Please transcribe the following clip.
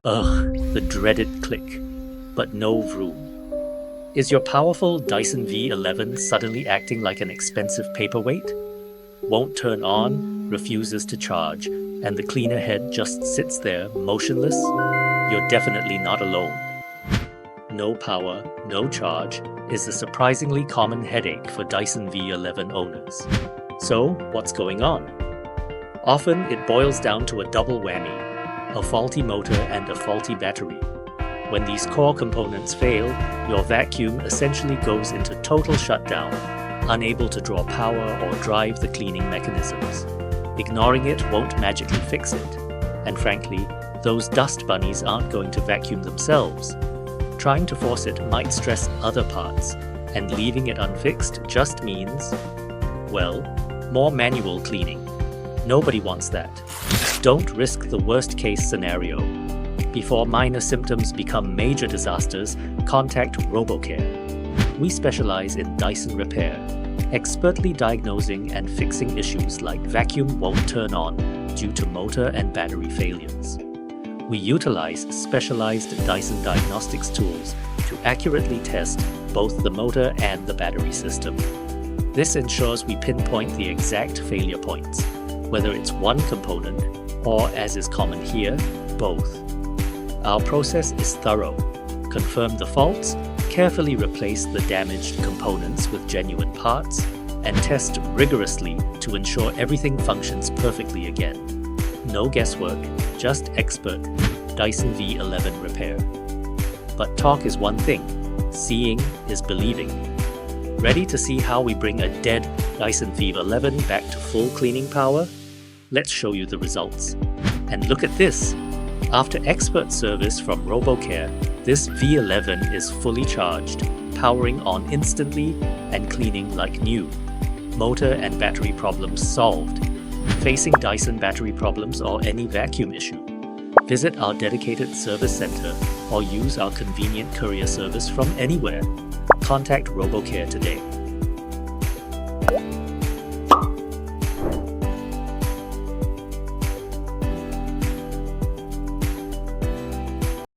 Ugh, the dreaded click. But no vroom. Is your powerful Dyson V11 suddenly acting like an expensive paperweight? Won't turn on, refuses to charge, and the cleaner head just sits there, motionless? You're definitely not alone. No power, no charge is a surprisingly common headache for Dyson V11 owners. So, what's going on? Often it boils down to a double whammy, a faulty motor and a faulty battery. When these core components fail, your vacuum essentially goes into total shutdown, unable to draw power or drive the cleaning mechanisms. Ignoring it won't magically fix it. And frankly, those dust bunnies aren't going to vacuum themselves. Trying to force it might stress other parts, and leaving it unfixed just means, well, more manual cleaning. Nobody wants that. Don't risk the worst-case scenario. Before minor symptoms become major disasters, contact RoboCare. We specialize in Dyson repair, expertly diagnosing and fixing issues like vacuum won't turn on due to motor and battery failures. We utilize specialized Dyson diagnostics tools to accurately test both the motor and the battery system. This ensures we pinpoint the exact failure points, whether it's one component or, as is common here, both. Our process is thorough. Confirm the faults, carefully replace the damaged components with genuine parts, and test rigorously to ensure everything functions perfectly again. No guesswork, just expert Dyson V11 repair. But talk is one thing, seeing is believing. Ready to see how we bring a dead Dyson V11 back to full cleaning power? Let's show you the results. And look at this! After expert service from RoboCare, this V11 is fully charged, powering on instantly and cleaning like new. Motor and battery problems solved. Facing Dyson battery problems or any vacuum issue? Visit our dedicated service center or use our convenient courier service from anywhere. Contact RoboCare today.